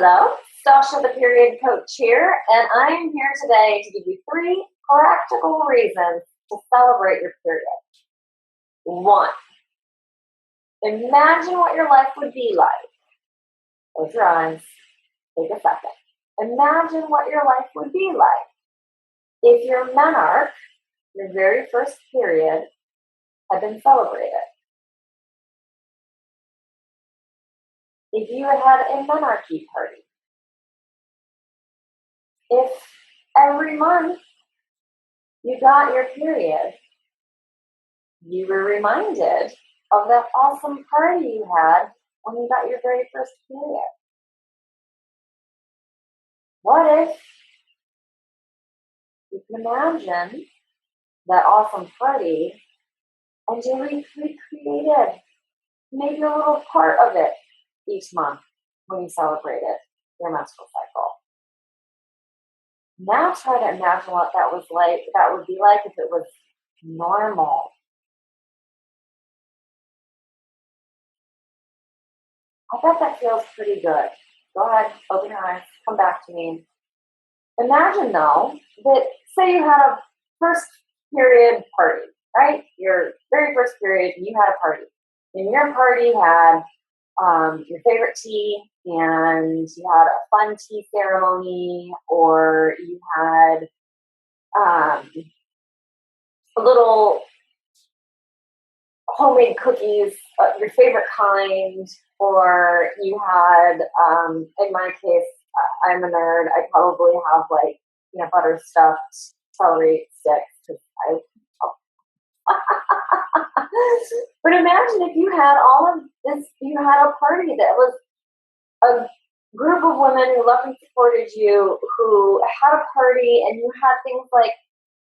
Hello, Stasha the Period Coach here, and I'm here today to give you 3 practical reasons to celebrate your period. 1, imagine what your life would be like. Close your eyes, take a second. Imagine what your life would be like if your menarche, your very first period, had been celebrated. If you had a menarche party. If every month you got your period, you were reminded of that awesome party you had when you got your very first period. What if you can imagine that awesome party and you recreated maybe a little part of it each month when you celebrated your menstrual cycle? Now try to imagine what that would be like if it was normal. I bet that feels pretty good. Go ahead, open your eyes, come back to me. Imagine though that say you had a first period party, right? Your very first period, and you had a party. And your party had your favorite tea, and you had a fun tea ceremony, or you had a little homemade cookies, your favorite kind, or you had, in my case, I'm a nerd, I probably have like peanut butter stuffed celery sticks, because but imagine if you had all of this, you had a party that was a group of women who loved and supported you, who had a party, and you had things like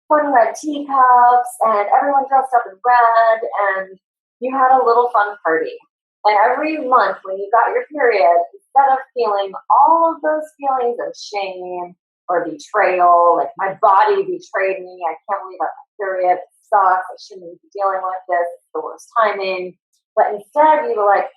fun red teacups, and everyone dressed up in red, and you had a little fun party. And every month when you got your period, instead of feeling all of those feelings of shame or betrayal, like my body betrayed me, I can't believe I got my period, it sucks, I shouldn't be dealing with this, it's the worst timing. But instead you were like,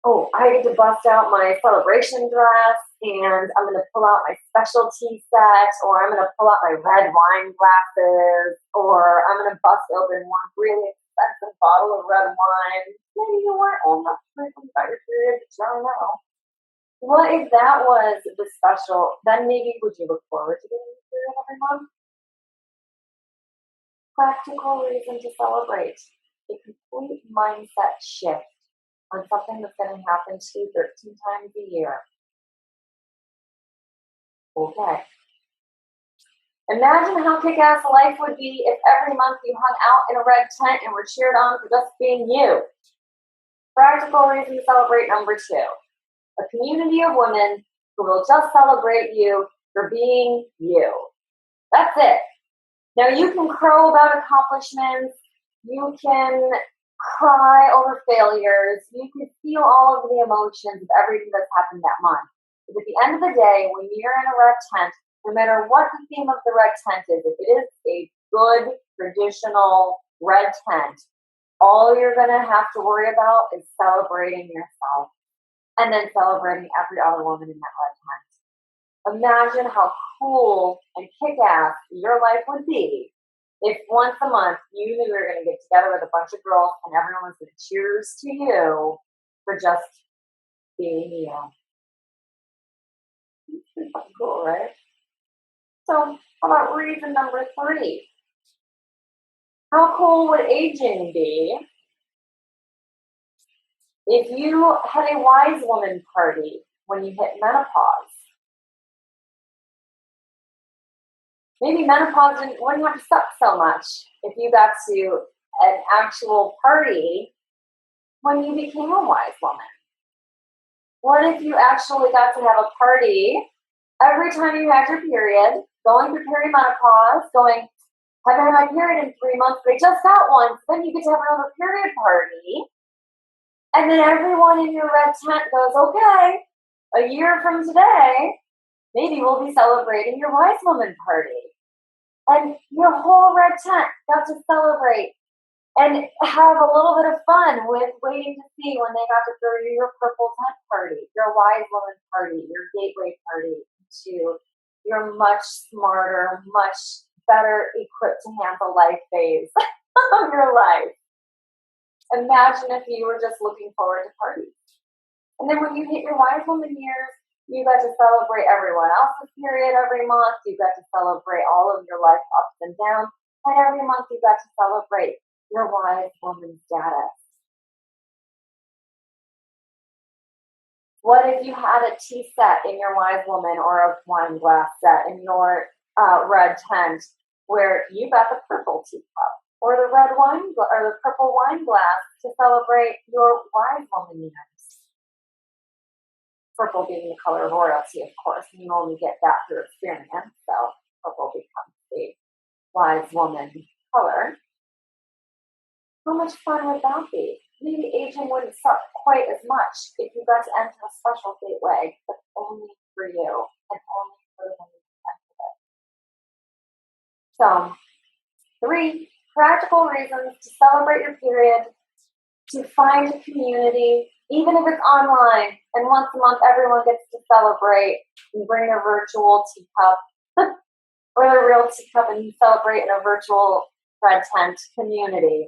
oh, I get to bust out my celebration dress, and I'm going to pull out my specialty set, or I'm going to pull out my red wine glasses, or I'm going to bust open one really expensive bottle of red wine. Maybe you weren't old enough to drink when you got your period, but you don't know. What if that was the special? Then maybe would you look forward to getting your period every month? Practical reason to celebrate. A complete mindset shift on something that's going to happen to you 13 times a year. Okay. Imagine how kick-ass life would be if every month you hung out in a red tent and were cheered on for just being you. Practical reason to celebrate number 2. A community of women who will just celebrate you for being you. That's it. Now you can crow about accomplishments. You can cry over failures. You can feel all of the emotions of everything that's happened that month. But at the end of the day, when you're in a red tent, no matter what the theme of the red tent is, if it is a good, traditional red tent, all you're going to have to worry about is celebrating yourself and then celebrating every other woman in that red tent. Imagine how cool and kick-ass your life would be if once a month you knew you were going to get together with a bunch of girls and everyone was going to cheers to you for just being you. It's pretty fucking cool, right? So, how about reason number 3? How cool would aging be if you had a wise woman party when you hit menopause? Maybe menopause wouldn't have to suck so much if you got to an actual party when you became a wise woman. What if you actually got to have a party every time you had your period, going through perimenopause, going, haven't had my period in 3 months, but I just got one, so then you get to have another period party, and then everyone in your red tent goes, okay, a year from today, maybe we'll be celebrating your wise woman party. And your whole red tent got to celebrate And have a little bit of fun with waiting to see when they got to throw you your purple tent party, your wise woman party, your gateway party to your much smarter, much better equipped to handle life phase of your life. Imagine if you were just looking forward to parties. And then when you hit your wise woman years, you got to celebrate everyone else's period every month. You got to celebrate all of your life ups and downs. And every month you got to celebrate your wise woman status. What if you had a tea set in your wise woman or a wine glass set in your red tent where you got the purple teacup or the red wine or the purple wine glass to celebrate your wise woman years? Purple being the color of royalty, of course, and you only get that through experience, so purple becomes the wise woman color. How much fun would that be? Maybe aging wouldn't suck quite as much if you got to enter a special gateway that's only for you and only for the women who enter it. So, 3 practical reasons to celebrate your period, to find a community, even if it's online, and once a month everyone gets to celebrate and bring a virtual teacup or a real teacup and you celebrate in a virtual red tent community.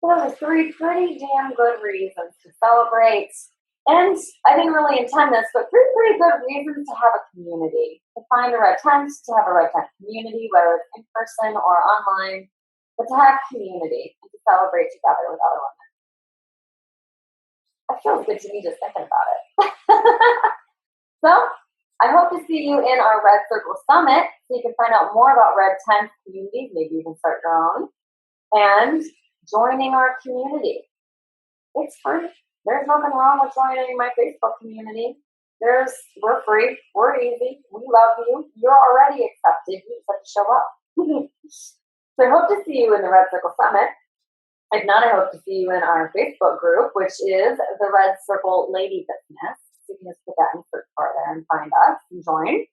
Those are 3 pretty damn good reasons to celebrate. And I didn't really intend this, but 3 pretty good reasons to have a community. To find a red tent, to have a red tent community, whether it's in person or online, but to have community and to celebrate together with other women. It feels good to me just thinking about it. So, I hope to see you in our Red Circle Summit so you can find out more about red tent communities. Maybe you can start your own. And joining our community. It's free. There's nothing wrong with joining my Facebook community. We're free. We're easy. We love you. You're already accepted. You just have to show up. So I hope to see you in the Red Circle Summit. If not, I hope to see you in our Facebook group, which is the Red Circle Lady Business. So you can just put that in search bar there and find us and join.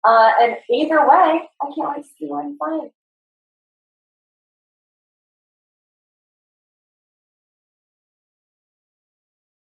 And either way, I can't wait to see you inside.